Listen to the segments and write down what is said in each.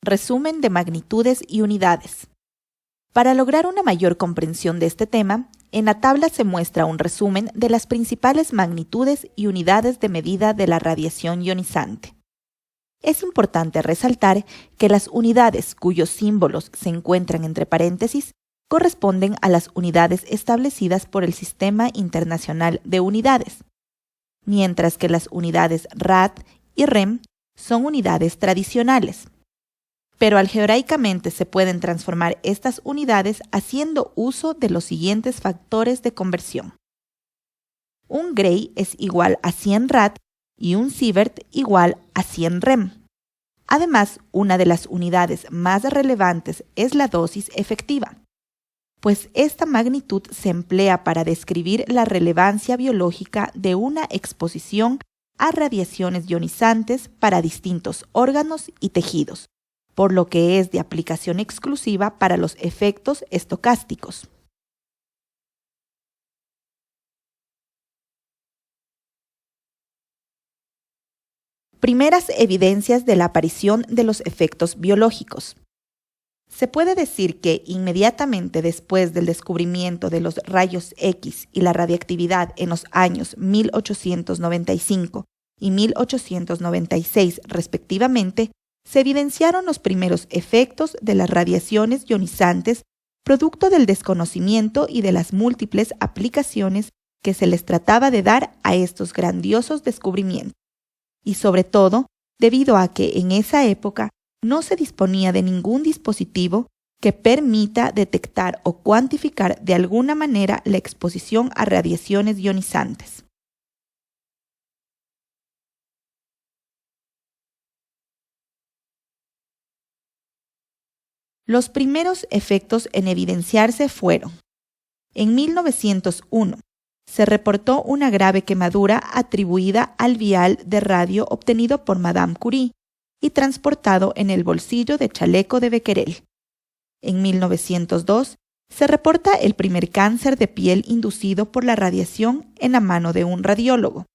Resumen de magnitudes y unidades. Para lograr una mayor comprensión de este tema, en la tabla se muestra un resumen de las principales magnitudes y unidades de medida de la radiación ionizante. Es importante resaltar que las unidades cuyos símbolos se encuentran entre paréntesis corresponden a las unidades establecidas por el Sistema Internacional de Unidades, mientras que las unidades rad y rem son unidades tradicionales. Pero algebraicamente se pueden transformar estas unidades haciendo uso de los siguientes factores de conversión. Un Gray es igual a 100 rad y un sievert igual a 100 rem. Además, una de las unidades más relevantes es la dosis efectiva, pues esta magnitud se emplea para describir la relevancia biológica de una exposición a radiaciones ionizantes para distintos órganos y tejidos, por lo que es de aplicación exclusiva para los efectos estocásticos. Primeras evidencias de la aparición de los efectos biológicos. Se puede decir que inmediatamente después del descubrimiento de los rayos X y la radiactividad en los años 1895 y 1896 respectivamente, se evidenciaron los primeros efectos de las radiaciones ionizantes producto del desconocimiento y de las múltiples aplicaciones que se les trataba de dar a estos grandiosos descubrimientos, y sobre todo debido a que en esa época no se disponía de ningún dispositivo que permita detectar o cuantificar de alguna manera la exposición a radiaciones ionizantes. Los primeros efectos en evidenciarse fueron: en 1901, se reportó una grave quemadura atribuida al vial de radio obtenido por Madame Curie y transportado en el bolsillo de chaleco de Becquerel. En 1902, se reporta el primer cáncer de piel inducido por la radiación en la mano de un radiólogo.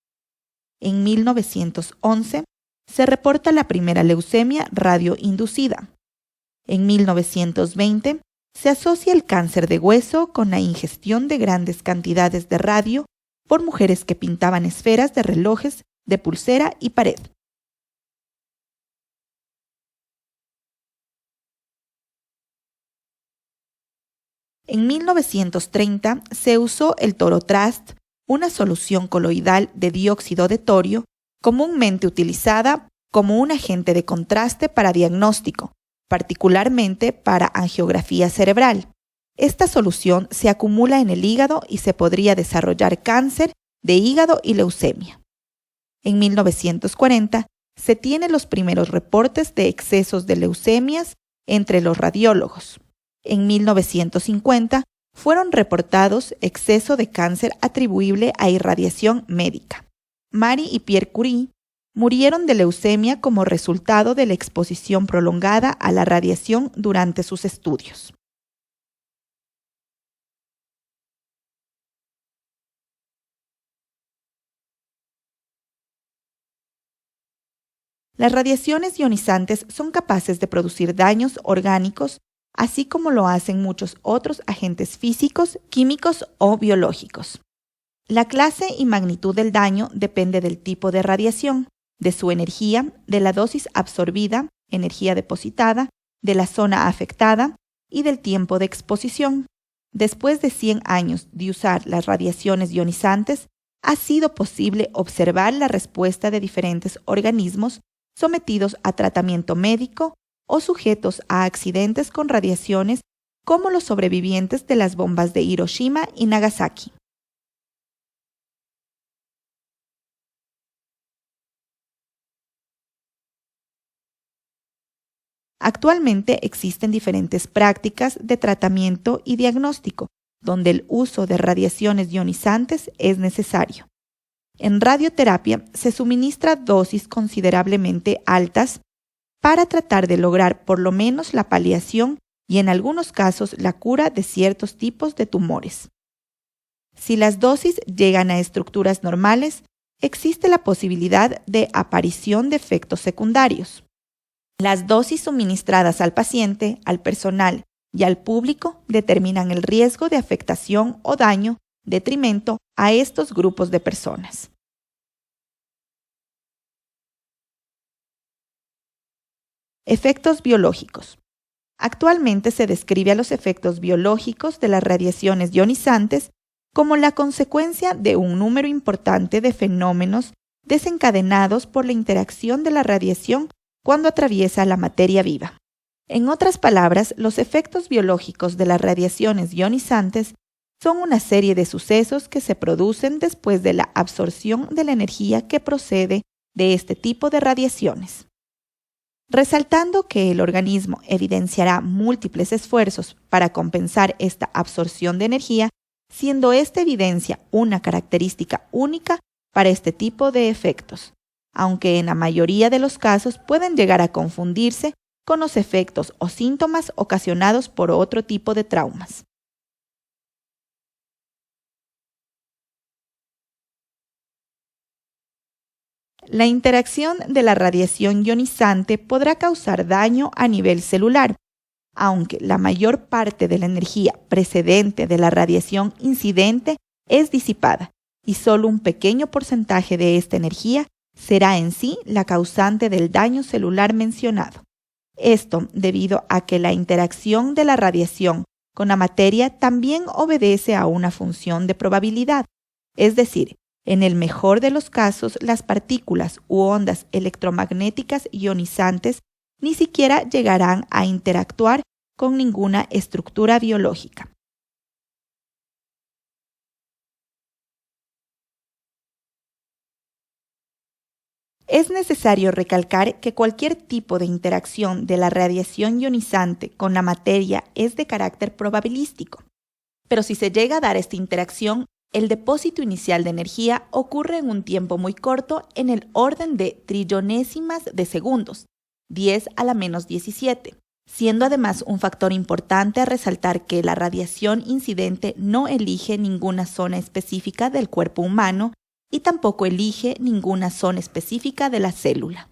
En 1911, se reporta la primera leucemia radioinducida. En 1920, se asocia el cáncer de hueso con la ingestión de grandes cantidades de radio por mujeres que pintaban esferas de relojes de pulsera y pared. En 1930 se usó el torotrast, una solución coloidal de dióxido de torio, comúnmente utilizada como un agente de contraste para diagnóstico, particularmente para angiografía cerebral. Esta solución se acumula en el hígado y se podría desarrollar cáncer de hígado y leucemia. En 1940 se tienen los primeros reportes de excesos de leucemias entre los radiólogos. En 1950 fueron reportados exceso de cáncer atribuible a irradiación médica. Marie y Pierre Curie murieron de leucemia como resultado de la exposición prolongada a la radiación durante sus estudios. Las radiaciones ionizantes son capaces de producir daños orgánicos, así como lo hacen muchos otros agentes físicos, químicos o biológicos. La clase y magnitud del daño depende del tipo de radiación, de su energía, de la dosis absorbida, energía depositada, de la zona afectada y del tiempo de exposición. Después de 100 años de usar las radiaciones ionizantes, ha sido posible observar la respuesta de diferentes organismos sometidos a tratamiento médico o sujetos a accidentes con radiaciones, como los sobrevivientes de las bombas de Hiroshima y Nagasaki. Actualmente existen diferentes prácticas de tratamiento y diagnóstico, donde el uso de radiaciones ionizantes es necesario. En radioterapia se suministra dosis considerablemente altas para tratar de lograr por lo menos la paliación y en algunos casos la cura de ciertos tipos de tumores. Si las dosis llegan a estructuras normales, existe la posibilidad de aparición de efectos secundarios. Las dosis suministradas al paciente, al personal y al público determinan el riesgo de afectación o daño, detrimento a estos grupos de personas. Efectos biológicos. Actualmente se describe a los efectos biológicos de las radiaciones ionizantes como la consecuencia de un número importante de fenómenos desencadenados por la interacción de la radiación cuando atraviesa la materia viva. En otras palabras, los efectos biológicos de las radiaciones ionizantes son una serie de sucesos que se producen después de la absorción de la energía que procede de este tipo de radiaciones. Resaltando que el organismo evidenciará múltiples esfuerzos para compensar esta absorción de energía, siendo esta evidencia una característica única para este tipo de efectos, aunque en la mayoría de los casos pueden llegar a confundirse con los efectos o síntomas ocasionados por otro tipo de traumas. La interacción de la radiación ionizante podrá causar daño a nivel celular, aunque la mayor parte de la energía precedente de la radiación incidente es disipada y solo un pequeño porcentaje de esta energía será en sí la causante del daño celular mencionado. Esto debido a que la interacción de la radiación con la materia también obedece a una función de probabilidad, es decir, en el mejor de los casos, las partículas u ondas electromagnéticas ionizantes ni siquiera llegarán a interactuar con ninguna estructura biológica. Es necesario recalcar que cualquier tipo de interacción de la radiación ionizante con la materia es de carácter probabilístico, pero si se llega a dar esta interacción, el depósito inicial de energía ocurre en un tiempo muy corto en el orden de trillonésimas de segundos, 10 a la menos 17, siendo además un factor importante a resaltar que la radiación incidente no elige ninguna zona específica del cuerpo humano y tampoco elige ninguna zona específica de la célula.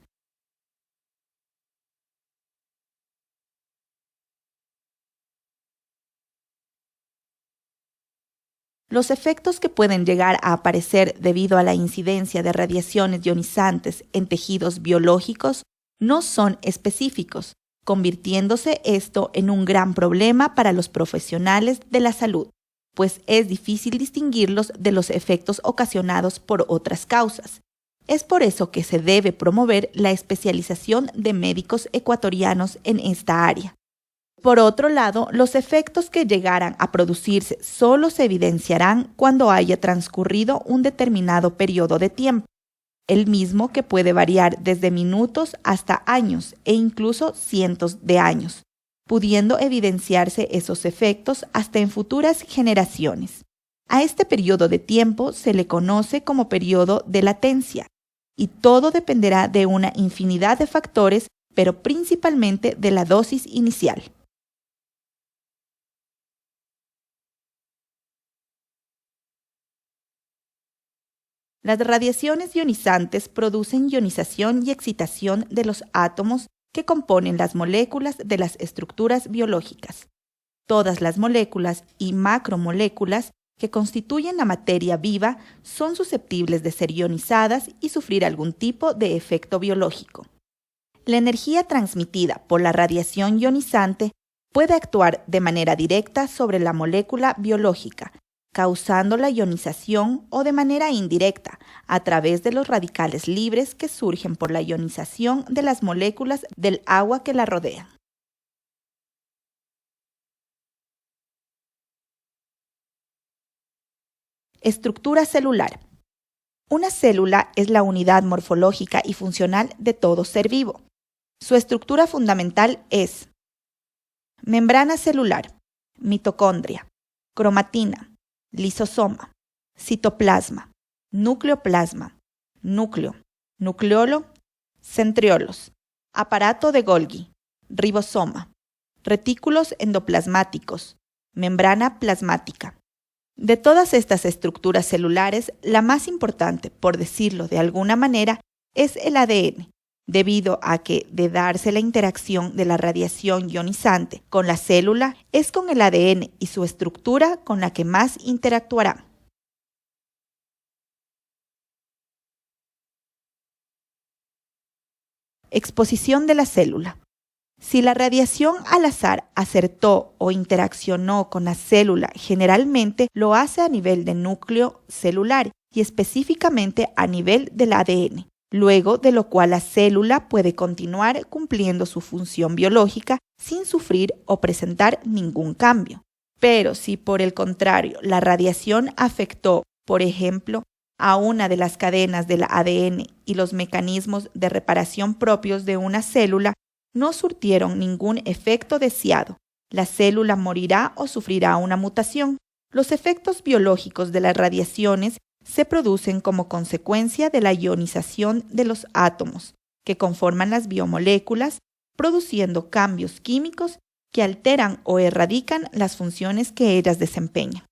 Los efectos que pueden llegar a aparecer debido a la incidencia de radiaciones ionizantes en tejidos biológicos no son específicos, convirtiéndose esto en un gran problema para los profesionales de la salud, pues es difícil distinguirlos de los efectos ocasionados por otras causas. Es por eso que se debe promover la especialización de médicos ecuatorianos en esta área. Por otro lado, los efectos que llegaran a producirse solo se evidenciarán cuando haya transcurrido un determinado periodo de tiempo, el mismo que puede variar desde minutos hasta años e incluso cientos de años, pudiendo evidenciarse esos efectos hasta en futuras generaciones. A este periodo de tiempo se le conoce como periodo de latencia, y todo dependerá de una infinidad de factores, pero principalmente de la dosis inicial. Las radiaciones ionizantes producen ionización y excitación de los átomos que componen las moléculas de las estructuras biológicas. Todas las moléculas y macromoléculas que constituyen la materia viva son susceptibles de ser ionizadas y sufrir algún tipo de efecto biológico. La energía transmitida por la radiación ionizante puede actuar de manera directa sobre la molécula biológica, causando la ionización, o de manera indirecta, a través de los radicales libres que surgen por la ionización de las moléculas del agua que la rodean. Estructura celular. Una célula es la unidad morfológica y funcional de todo ser vivo. Su estructura fundamental es membrana celular, mitocondria, cromatina, lisosoma, citoplasma, nucleoplasma, núcleo, nucleolo, centriolos, aparato de Golgi, ribosoma, retículos endoplasmáticos, membrana plasmática. De todas estas estructuras celulares, la más importante, por decirlo de alguna manera, es el ADN, debido a que, de darse la interacción de la radiación ionizante con la célula, es con el ADN y su estructura con la que más interactuará. Exposición de la célula. Si la radiación al azar acertó o interaccionó con la célula, generalmente lo hace a nivel del núcleo celular y específicamente a nivel del ADN, luego de lo cual la célula puede continuar cumpliendo su función biológica sin sufrir o presentar ningún cambio. Pero si por el contrario la radiación afectó, por ejemplo, a una de las cadenas del ADN y los mecanismos de reparación propios de una célula, no surtieron ningún efecto deseado. La célula morirá o sufrirá una mutación. Los efectos biológicos de las radiaciones se producen como consecuencia de la ionización de los átomos, que conforman las biomoléculas, produciendo cambios químicos que alteran o erradican las funciones que ellas desempeñan.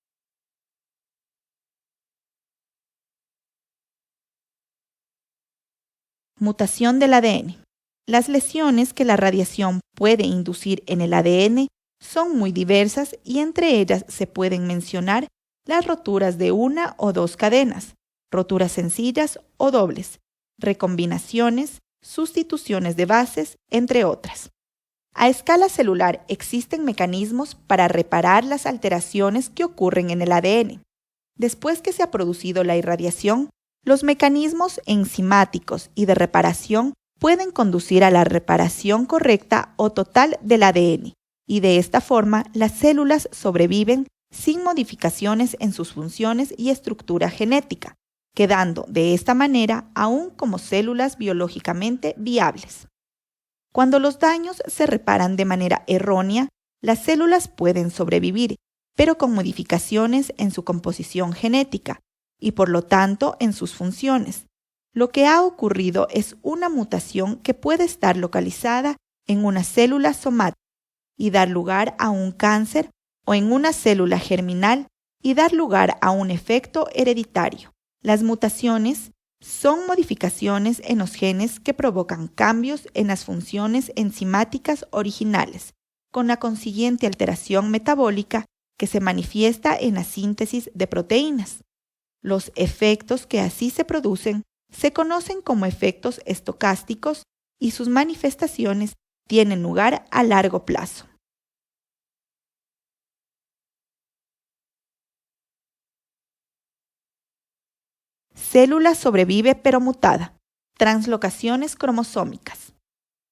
Mutación del ADN. Las lesiones que la radiación puede inducir en el ADN son muy diversas y entre ellas se pueden mencionar las roturas de una o dos cadenas, roturas sencillas o dobles, recombinaciones, sustituciones de bases, entre otras. A escala celular existen mecanismos para reparar las alteraciones que ocurren en el ADN. Después que se ha producido la irradiación, los mecanismos enzimáticos y de reparación pueden conducir a la reparación correcta o total del ADN, y de esta forma las células sobreviven sin modificaciones en sus funciones y estructura genética, quedando de esta manera aún como células biológicamente viables. Cuando los daños se reparan de manera errónea, las células pueden sobrevivir, pero con modificaciones en su composición genética y por lo tanto en sus funciones. Lo que ha ocurrido es una mutación que puede estar localizada en una célula somática y dar lugar a un cáncer, o en una célula germinal y dar lugar a un efecto hereditario. Las mutaciones son modificaciones en los genes que provocan cambios en las funciones enzimáticas originales, con la consiguiente alteración metabólica que se manifiesta en la síntesis de proteínas. Los efectos que así se producen se conocen como efectos estocásticos y sus manifestaciones tienen lugar a largo plazo. Célula sobrevive pero mutada. Translocaciones cromosómicas.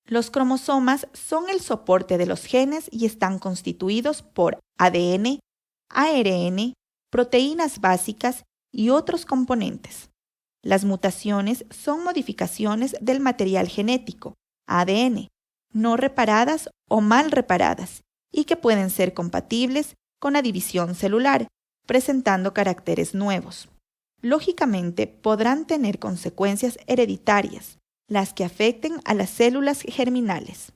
Los cromosomas son el soporte de los genes y están constituidos por ADN, ARN, proteínas básicas y otros componentes. Las mutaciones son modificaciones del material genético, ADN, no reparadas o mal reparadas, y que pueden ser compatibles con la división celular, presentando caracteres nuevos. Lógicamente, podrán tener consecuencias hereditarias, las que afecten a las células germinales.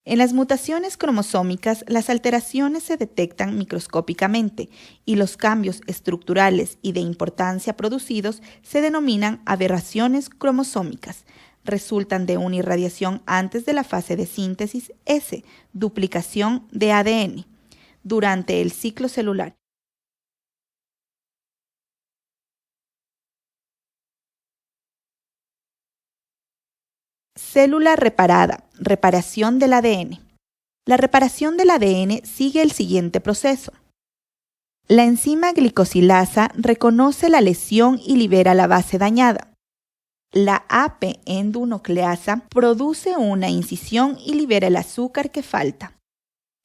En las mutaciones cromosómicas, las alteraciones se detectan microscópicamente y los cambios estructurales y de importancia producidos se denominan aberraciones cromosómicas. Resultan de una irradiación antes de la fase de síntesis S, duplicación de ADN, durante el ciclo celular. Célula reparada, reparación del ADN. La reparación del ADN sigue el siguiente proceso. La enzima glicosilasa reconoce la lesión y libera la base dañada. La AP endonucleasa produce una incisión y libera el azúcar que falta.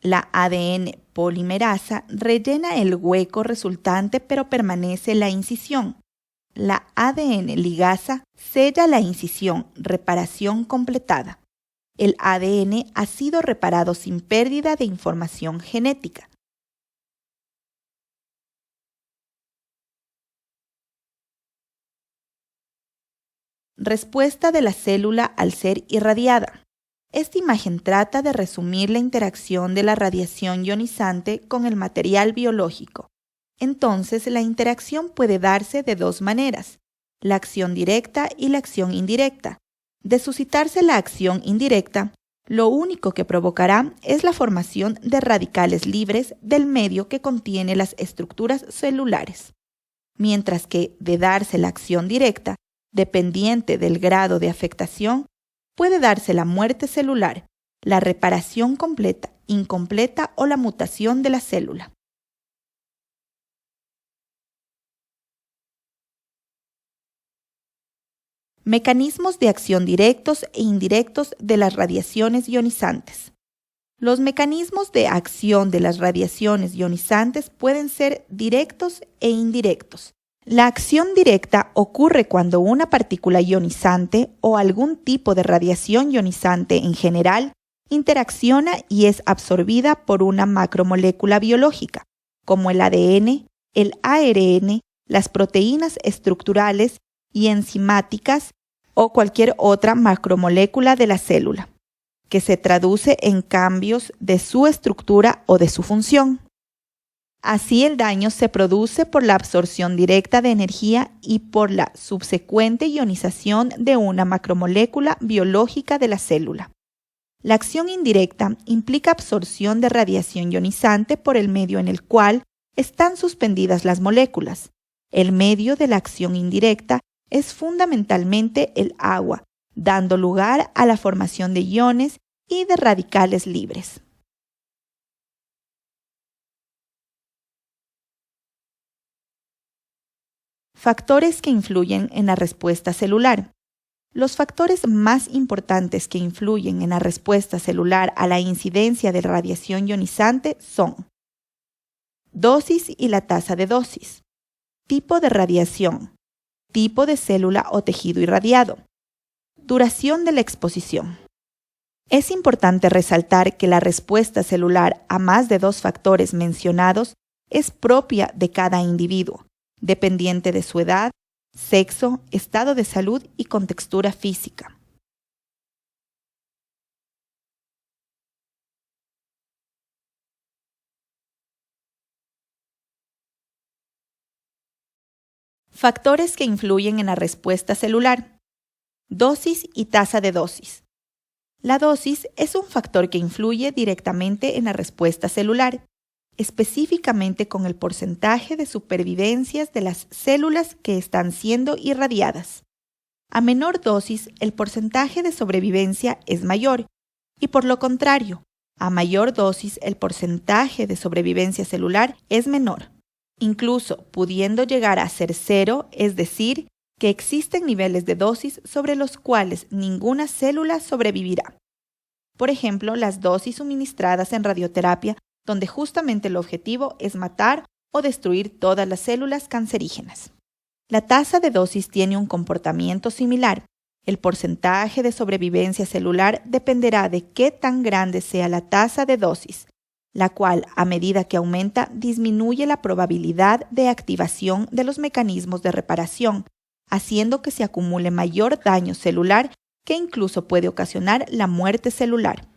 La ADN polimerasa rellena el hueco resultante pero permanece la incisión. La ADN ligasa sella la incisión, reparación completada. El ADN ha sido reparado sin pérdida de información genética. Respuesta de la célula al ser irradiada. Esta imagen trata de resumir la interacción de la radiación ionizante con el material biológico. Entonces, la interacción puede darse de dos maneras, la acción directa y la acción indirecta. De suscitarse la acción indirecta, lo único que provocará es la formación de radicales libres del medio que contiene las estructuras celulares, mientras que, de darse la acción directa, dependiente del grado de afectación, puede darse la muerte celular, la reparación completa, incompleta o la mutación de la célula. Mecanismos de acción directos e indirectos de las radiaciones ionizantes. Los mecanismos de acción de las radiaciones ionizantes pueden ser directos e indirectos. La acción directa ocurre cuando una partícula ionizante o algún tipo de radiación ionizante en general interacciona y es absorbida por una macromolécula biológica, como el ADN, el ARN, las proteínas estructurales y enzimáticas o cualquier otra macromolécula de la célula, que se traduce en cambios de su estructura o de su función. Así el daño se produce por la absorción directa de energía y por la subsecuente ionización de una macromolécula biológica de la célula. La acción indirecta implica absorción de radiación ionizante por el medio en el cual están suspendidas las moléculas. El medio de la acción indirecta es fundamentalmente el agua, dando lugar a la formación de iones y de radicales libres. Factores que influyen en la respuesta celular. Los factores más importantes que influyen en la respuesta celular a la incidencia de radiación ionizante son dosis y la tasa de dosis, tipo de radiación, tipo de célula o tejido irradiado, duración de la exposición. Es importante resaltar que la respuesta celular a más de dos factores mencionados es propia de cada individuo, dependiente de su edad, sexo, estado de salud y contextura física. Factores que influyen en la respuesta celular. Dosis y tasa de dosis. La dosis es un factor que influye directamente en la respuesta celular, específicamente con el porcentaje de supervivencias de las células que están siendo irradiadas. A menor dosis, el porcentaje de sobrevivencia es mayor, y por lo contrario, a mayor dosis, el porcentaje de sobrevivencia celular es menor, incluso pudiendo llegar a ser cero, es decir, que existen niveles de dosis sobre los cuales ninguna célula sobrevivirá. Por ejemplo, las dosis suministradas en radioterapia, donde justamente el objetivo es matar o destruir todas las células cancerígenas. La tasa de dosis tiene un comportamiento similar. El porcentaje de sobrevivencia celular dependerá de qué tan grande sea la tasa de dosis, la cual, a medida que aumenta, disminuye la probabilidad de activación de los mecanismos de reparación, haciendo que se acumule mayor daño celular que incluso puede ocasionar la muerte celular.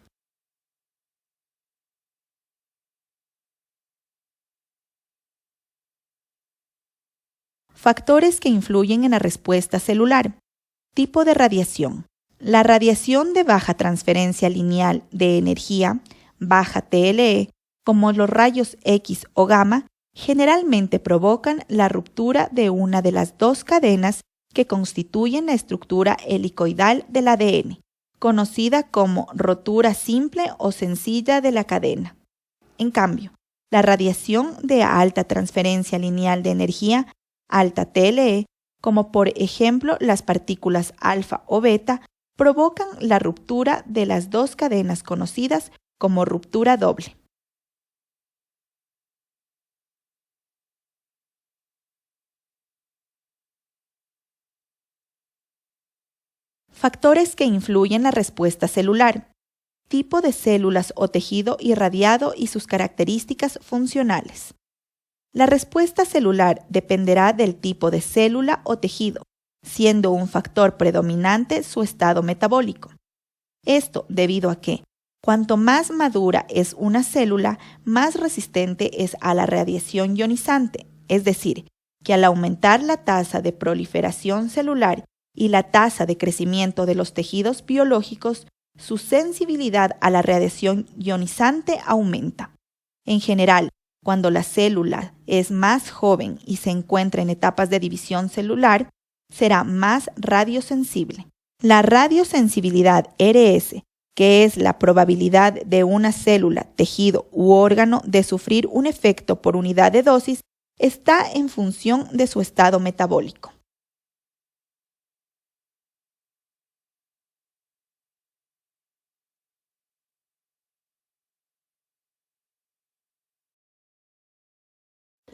Factores que influyen en la respuesta celular. Tipo de radiación. La radiación de baja transferencia lineal de energía, baja TLE, como los rayos X o gamma, generalmente provocan la ruptura de una de las dos cadenas que constituyen la estructura helicoidal del ADN, conocida como rotura simple o sencilla de la cadena. En cambio, la radiación de alta transferencia lineal de energía, alta TLE, como por ejemplo las partículas alfa o beta, provocan la ruptura de las dos cadenas conocidas como ruptura doble. Factores que influyen en la respuesta celular. Tipo de células o tejido irradiado y sus características funcionales. La respuesta celular dependerá del tipo de célula o tejido, siendo un factor predominante su estado metabólico. Esto debido a que, cuanto más madura es una célula, más resistente es a la radiación ionizante, es decir, que al aumentar la tasa de proliferación celular y la tasa de crecimiento de los tejidos biológicos, su sensibilidad a la radiación ionizante aumenta. En general, cuando la célula es más joven y se encuentra en etapas de división celular, será más radiosensible. La radiosensibilidad RS, que es la probabilidad de una célula, tejido u órgano de sufrir un efecto por unidad de dosis, está en función de su estado metabólico.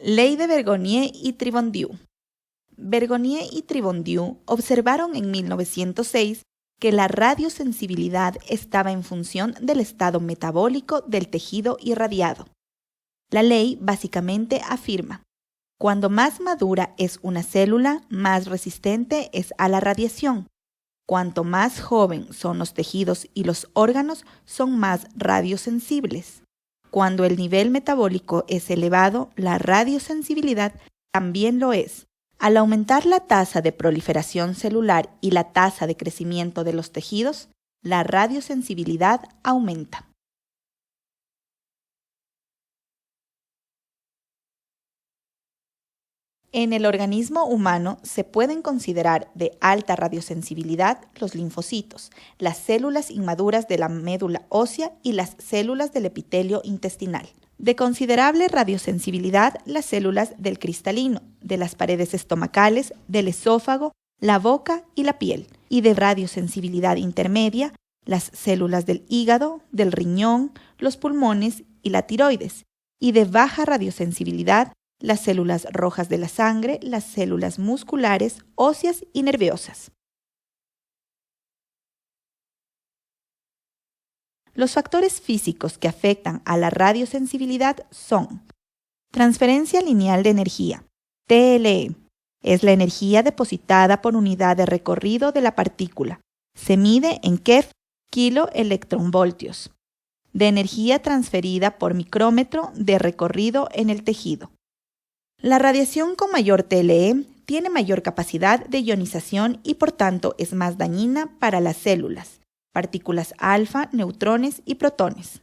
Ley de Bergonié y Tribondieu. Bergonié y Tribondieu observaron en 1906 que la radiosensibilidad estaba en función del estado metabólico del tejido irradiado. La ley básicamente afirma: cuando más madura es una célula, más resistente es a la radiación. Cuanto más joven son los tejidos y los órganos, son más radiosensibles. Cuando el nivel metabólico es elevado, la radiosensibilidad también lo es. Al aumentar la tasa de proliferación celular y la tasa de crecimiento de los tejidos, la radiosensibilidad aumenta. En el organismo humano se pueden considerar de alta radiosensibilidad los linfocitos, las células inmaduras de la médula ósea y las células del epitelio intestinal. De considerable radiosensibilidad las células del cristalino, de las paredes estomacales, del esófago, la boca y la piel. Y de radiosensibilidad intermedia las células del hígado, del riñón, los pulmones y la tiroides. Y de baja radiosensibilidad las células rojas de la sangre, las células musculares, óseas y nerviosas. Los factores físicos que afectan a la radiosensibilidad son: transferencia lineal de energía, TLE, es la energía depositada por unidad de recorrido de la partícula. Se mide en keV, kiloelectronvoltios, de energía transferida por micrómetro de recorrido en el tejido. La radiación con mayor TLE tiene mayor capacidad de ionización y por tanto es más dañina para las células, partículas alfa, neutrones y protones.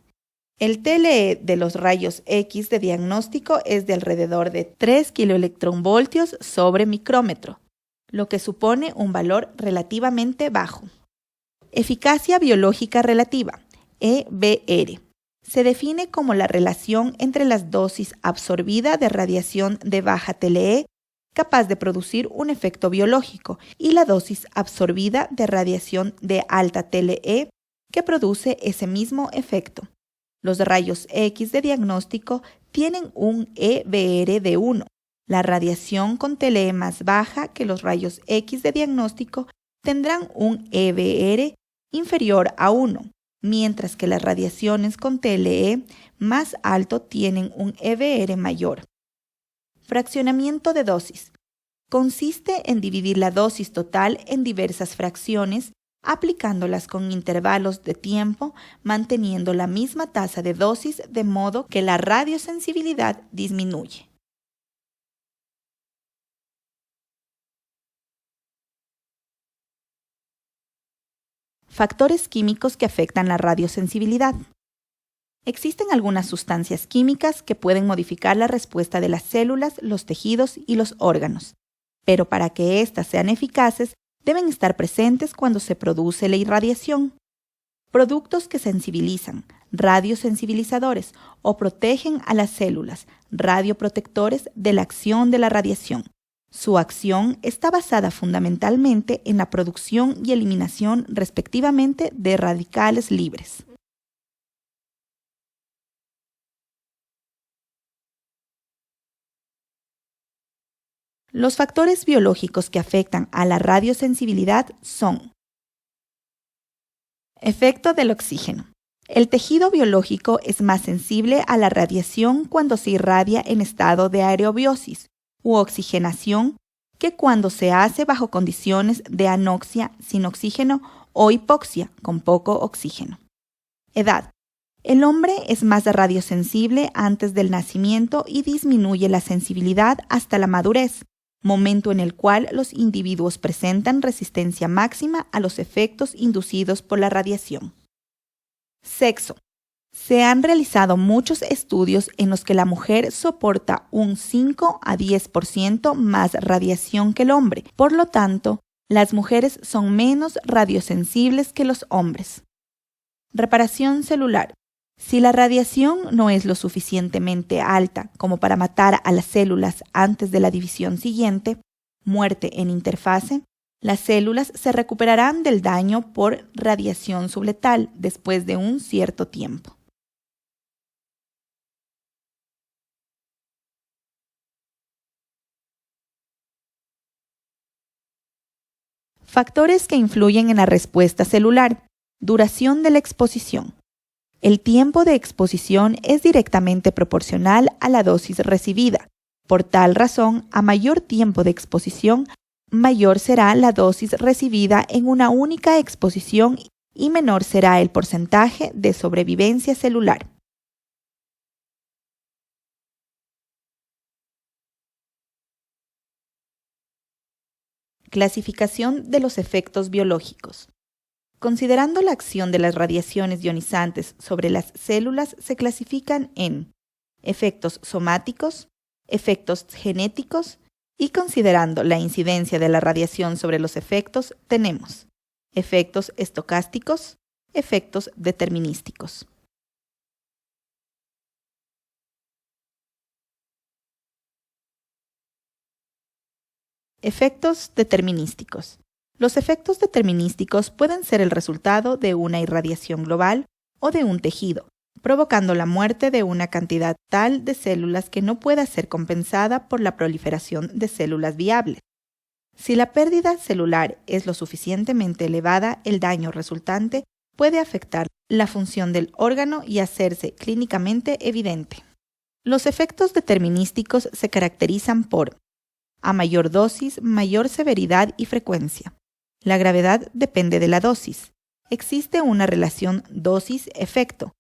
El TLE de los rayos X de diagnóstico es de alrededor de 3 kiloelectronvoltios sobre micrómetro, lo que supone un valor relativamente bajo. Eficacia biológica relativa, EBR. Se define como la relación entre la dosis absorbida de radiación de baja TLE capaz de producir un efecto biológico y la dosis absorbida de radiación de alta TLE que produce ese mismo efecto. Los rayos X de diagnóstico tienen un EBR de 1. La radiación con TLE más baja que los rayos X de diagnóstico tendrán un EBR inferior a 1, mientras que las radiaciones con TLE más alto tienen un EBR mayor. Fraccionamiento de dosis. Consiste en dividir la dosis total en diversas fracciones, aplicándolas con intervalos de tiempo, manteniendo la misma tasa de dosis de modo que la radiosensibilidad disminuye. Factores químicos que afectan la radiosensibilidad. Existen algunas sustancias químicas que pueden modificar la respuesta de las células, los tejidos y los órganos, pero para que éstas sean eficaces, deben estar presentes cuando se produce la irradiación. Productos que sensibilizan, radiosensibilizadores, o protegen a las células, radioprotectores de la acción de la radiación. Su acción está basada fundamentalmente en la producción y eliminación, respectivamente, de radicales libres. Los factores biológicos que afectan a la radiosensibilidad son: efecto del oxígeno. El tejido biológico es más sensible a la radiación cuando se irradia en estado de aerobiosis u oxigenación que cuando se hace bajo condiciones de anoxia sin oxígeno o hipoxia con poco oxígeno. Edad. El hombre es más radiosensible antes del nacimiento y disminuye la sensibilidad hasta la madurez. momento en el cual los individuos presentan resistencia máxima a los efectos inducidos por la radiación. Sexo. Se han realizado muchos estudios en los que la mujer soporta un 5 a 10% más radiación que el hombre. Por lo tanto, las mujeres son menos radiosensibles que los hombres. Reparación celular. Si la radiación no es lo suficientemente alta como para matar a las células antes de la división siguiente, muerte en interfase, las células se recuperarán del daño por radiación subletal después de un cierto tiempo. Factores que influyen en la respuesta celular. Duración de la exposición. El tiempo de exposición es directamente proporcional a la dosis recibida. Por tal razón, a mayor tiempo de exposición, mayor será la dosis recibida en una única exposición y menor será el porcentaje de sobrevivencia celular. Clasificación de los efectos biológicos. Considerando la acción de las radiaciones ionizantes sobre las células, se clasifican en efectos somáticos, efectos genéticos y considerando la incidencia de la radiación sobre los efectos, tenemos efectos estocásticos, efectos determinísticos. Efectos determinísticos. Los efectos determinísticos pueden ser el resultado de una irradiación global o de un tejido, provocando la muerte de una cantidad tal de células que no pueda ser compensada por la proliferación de células viables. Si la pérdida celular es lo suficientemente elevada, el daño resultante puede afectar la función del órgano y hacerse clínicamente evidente. Los efectos determinísticos se caracterizan por a mayor dosis, mayor severidad y frecuencia. La gravedad depende de la dosis. Existe una relación dosis-efecto.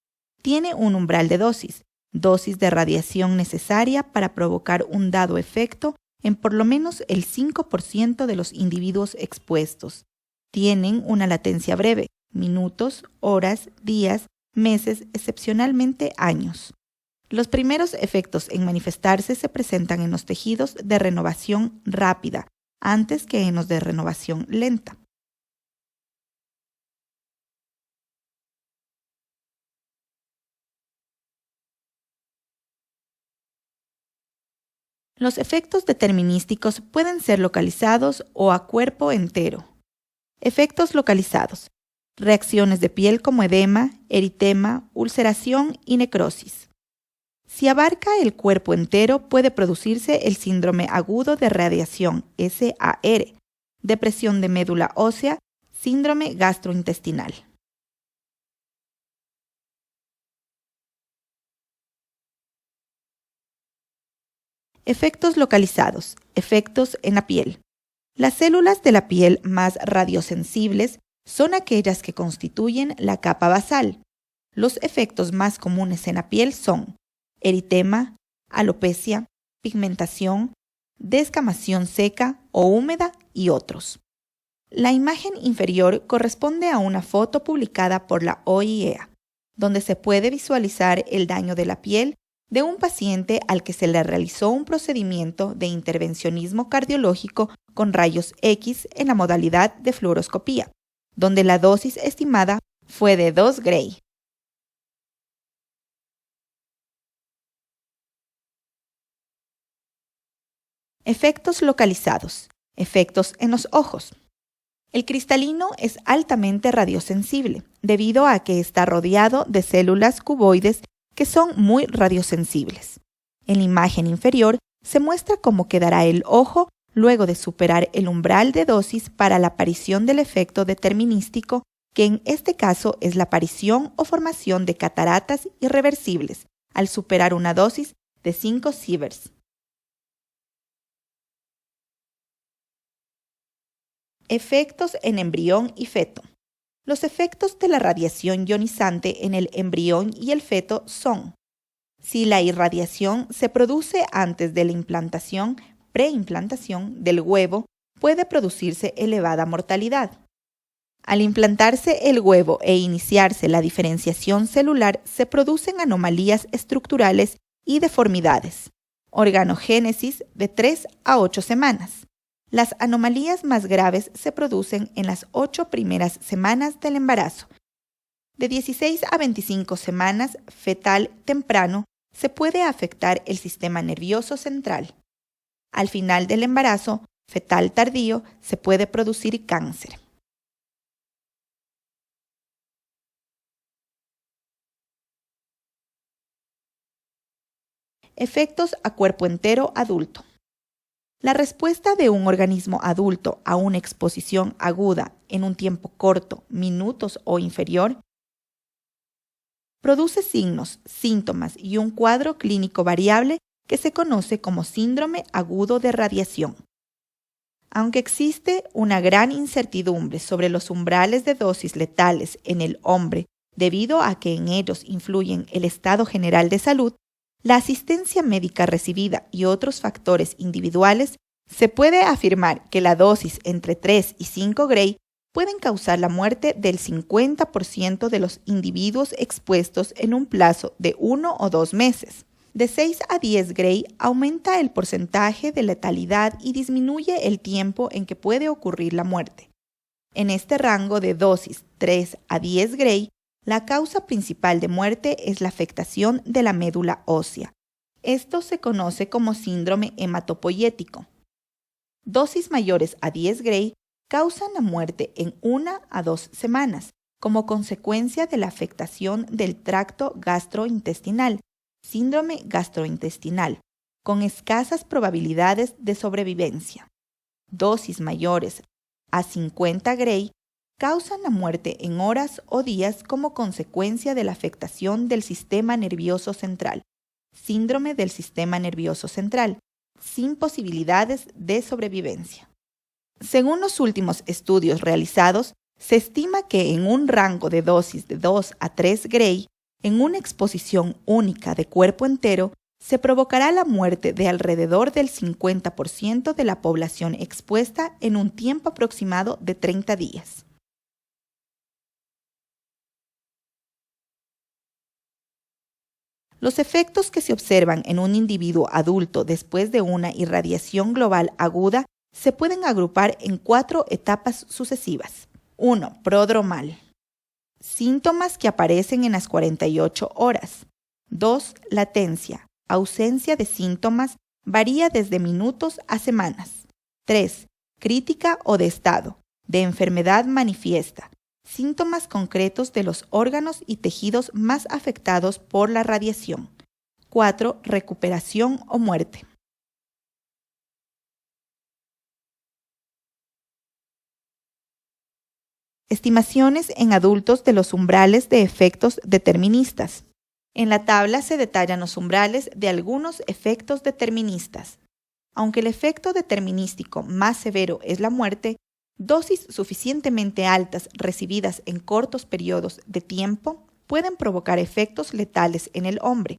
Tiene un umbral de dosis de radiación necesaria para provocar un dado efecto en por lo menos el 5% de los individuos expuestos. Tienen una latencia breve, minutos, horas, días, meses, excepcionalmente años. Los primeros efectos en manifestarse se presentan en los tejidos de renovación rápida, antes que en los de renovación lenta. Los efectos determinísticos pueden ser localizados o a cuerpo entero. Efectos localizados. Reacciones de piel como edema, eritema, ulceración y necrosis. Si abarca el cuerpo entero, puede producirse el síndrome agudo de radiación, SAR, depresión de médula ósea, síndrome gastrointestinal. Efectos localizados. Efectos en la piel. Las células de la piel más radiosensibles son aquellas que constituyen la capa basal. Los efectos más comunes en la piel son eritema, alopecia, pigmentación, descamación seca o húmeda y otros. La imagen inferior corresponde a una foto publicada por la OIEA, donde se puede visualizar el daño de la piel de un paciente al que se le realizó un procedimiento de intervencionismo cardiológico con rayos X en la modalidad de fluoroscopía, donde la dosis estimada fue de 2 Gray. Efectos localizados. Efectos en los ojos. El cristalino es altamente radiosensible debido a que está rodeado de células cuboides que son muy radiosensibles. En la imagen inferior se muestra cómo quedará el ojo luego de superar el umbral de dosis para la aparición del efecto determinístico, que en este caso es la aparición o formación de cataratas irreversibles al superar una dosis de 5 sieverts. Efectos en embrión y feto. Los efectos de la radiación ionizante en el embrión y el feto son: si la irradiación se produce antes de la implantación, preimplantación del huevo puede producirse elevada mortalidad. Al implantarse el huevo e iniciarse la diferenciación celular, se producen anomalías estructurales y deformidades. Organogénesis de 3 a 8 semanas. Las anomalías más graves se producen en las 8 primeras semanas del embarazo. De 16 a 25 semanas, fetal temprano, se puede afectar el sistema nervioso central. Al final del embarazo, fetal tardío, se puede producir cáncer. Efectos a cuerpo entero adulto. La respuesta de un organismo adulto a una exposición aguda en un tiempo corto, minutos o inferior, produce signos, síntomas y un cuadro clínico variable que se conoce como síndrome agudo de radiación. Aunque existe una gran incertidumbre sobre los umbrales de dosis letales en el hombre debido a que en ellos influyen el estado general de salud, la asistencia médica recibida y otros factores individuales, se puede afirmar que la dosis entre 3 y 5 Gray pueden causar la muerte del 50% de los individuos expuestos en un plazo de 1 o 2 meses. De 6 a 10 Gray aumenta el porcentaje de letalidad y disminuye el tiempo en que puede ocurrir la muerte. En este rango de dosis 3 a 10 Gray, la causa principal de muerte es la afectación de la médula ósea. Esto se conoce como síndrome hematopoyético. Dosis mayores a 10 Gray causan la muerte en 1 a 2 semanas, como consecuencia de la afectación del tracto gastrointestinal, síndrome gastrointestinal, con escasas probabilidades de sobrevivencia. Dosis mayores a 50 Gray causan la muerte en horas o días como consecuencia de la afectación del sistema nervioso central, síndrome del sistema nervioso central, sin posibilidades de sobrevivencia. Según los últimos estudios realizados, se estima que en un rango de dosis de 2 a 3 Gray, en una exposición única de cuerpo entero, se provocará la muerte de alrededor del 50% de la población expuesta en un tiempo aproximado de 30 días. Los efectos que se observan en un individuo adulto después de una irradiación global aguda se pueden agrupar en 4 etapas sucesivas. 1. Prodromal. Síntomas que aparecen en las 48 horas. 2. Latencia. Ausencia de síntomas varía desde minutos a semanas. 3. Crítica o de estado. De enfermedad manifiesta. Síntomas concretos de los órganos y tejidos más afectados por la radiación. 4. Recuperación o muerte. Estimaciones en adultos de los umbrales de efectos deterministas. En la tabla se detallan los umbrales de algunos efectos deterministas. Aunque el efecto determinístico más severo es la muerte, dosis suficientemente altas recibidas en cortos periodos de tiempo pueden provocar efectos letales en el hombre.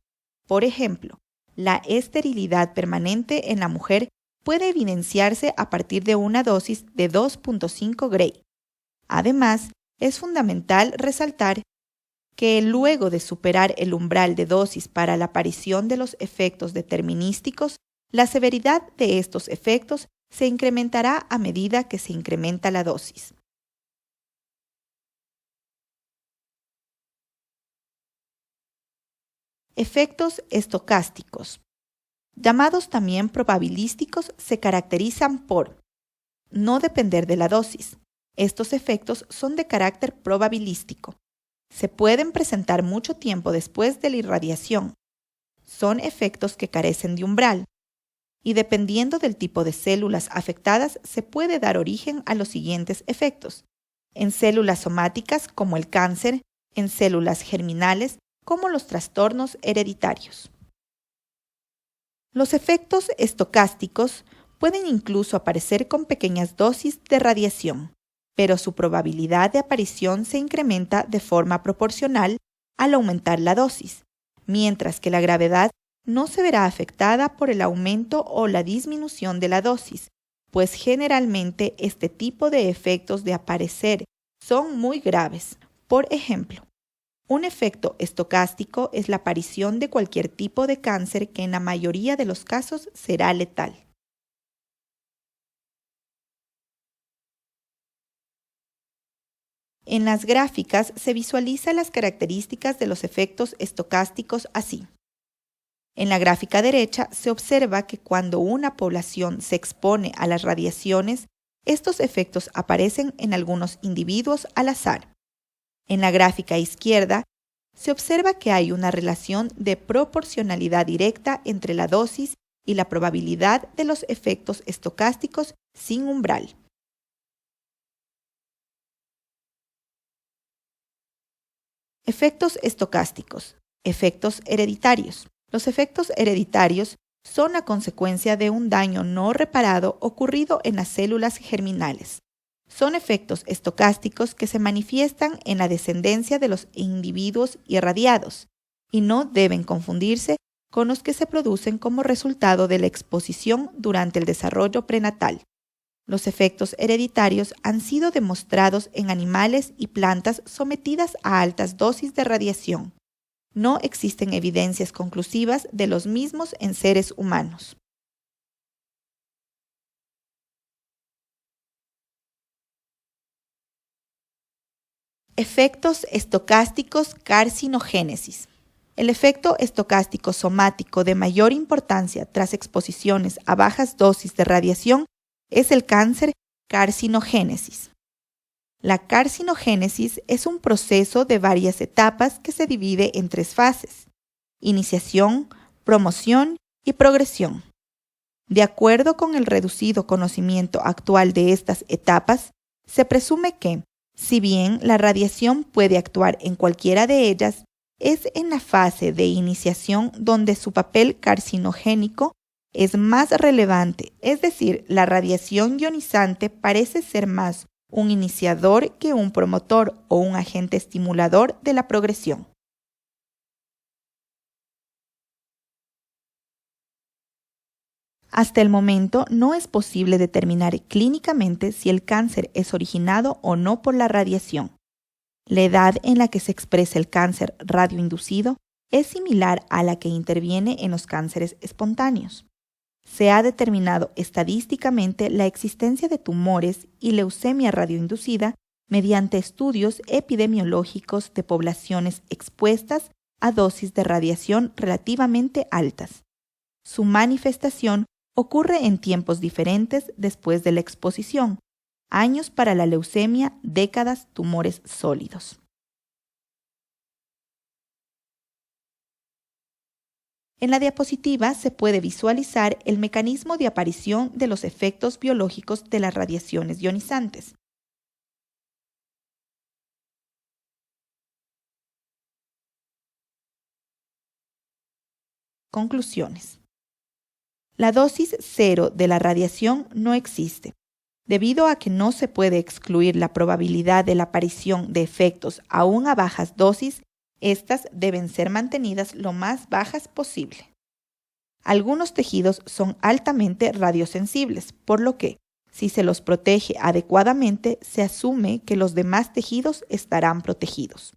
Por ejemplo, la esterilidad permanente en la mujer puede evidenciarse a partir de una dosis de 2.5 Gray. Además, es fundamental resaltar que luego de superar el umbral de dosis para la aparición de los efectos determinísticos, la severidad de estos efectos se incrementará a medida que se incrementa la dosis. Efectos estocásticos, llamados también probabilísticos, se caracterizan por no depender de la dosis. Estos efectos son de carácter probabilístico. Se pueden presentar mucho tiempo después de la irradiación. Son efectos que carecen de umbral. Y dependiendo del tipo de células afectadas, se puede dar origen a los siguientes efectos. En células somáticas, como el cáncer, en células germinales, como los trastornos hereditarios. Los efectos estocásticos pueden incluso aparecer con pequeñas dosis de radiación, pero su probabilidad de aparición se incrementa de forma proporcional al aumentar la dosis, mientras que la gravedad no se verá afectada por el aumento o la disminución de la dosis, pues generalmente este tipo de efectos de aparecer son muy graves. Por ejemplo, un efecto estocástico es la aparición de cualquier tipo de cáncer que en la mayoría de los casos será letal. En las gráficas se visualizan las características de los efectos estocásticos así. En la gráfica derecha se observa que cuando una población se expone a las radiaciones, estos efectos aparecen en algunos individuos al azar. En la gráfica izquierda se observa que hay una relación de proporcionalidad directa entre la dosis y la probabilidad de los efectos estocásticos sin umbral. Efectos estocásticos. Efectos hereditarios. Los efectos hereditarios son la consecuencia de un daño no reparado ocurrido en las células germinales. Son efectos estocásticos que se manifiestan en la descendencia de los individuos irradiados y no deben confundirse con los que se producen como resultado de la exposición durante el desarrollo prenatal. Los efectos hereditarios han sido demostrados en animales y plantas sometidas a altas dosis de radiación. No existen evidencias conclusivas de los mismos en seres humanos. Efectos estocásticos carcinogénesis. El efecto estocástico somático de mayor importancia tras exposiciones a bajas dosis de radiación es el cáncer carcinogénesis. La carcinogénesis es un proceso de varias etapas que se divide en 3 fases: iniciación, promoción y progresión. De acuerdo con el reducido conocimiento actual de estas etapas, se presume que, si bien la radiación puede actuar en cualquiera de ellas, es en la fase de iniciación donde su papel carcinogénico es más relevante, es decir, la radiación ionizante parece ser más un iniciador que un promotor o un agente estimulador de la progresión. Hasta el momento no es posible determinar clínicamente si el cáncer es originado o no por la radiación. La edad en la que se expresa el cáncer radioinducido es similar a la que interviene en los cánceres espontáneos. Se ha determinado estadísticamente la existencia de tumores y leucemia radioinducida mediante estudios epidemiológicos de poblaciones expuestas a dosis de radiación relativamente altas. Su manifestación ocurre en tiempos diferentes después de la exposición: años para la leucemia, décadas tumores sólidos. En la diapositiva se puede visualizar el mecanismo de aparición de los efectos biológicos de las radiaciones ionizantes. Conclusiones. La dosis cero de la radiación no existe. Debido a que no se puede excluir la probabilidad de la aparición de efectos aún a bajas dosis, estas deben ser mantenidas lo más bajas posible. Algunos tejidos son altamente radiosensibles, por lo que, si se los protege adecuadamente, se asume que los demás tejidos estarán protegidos.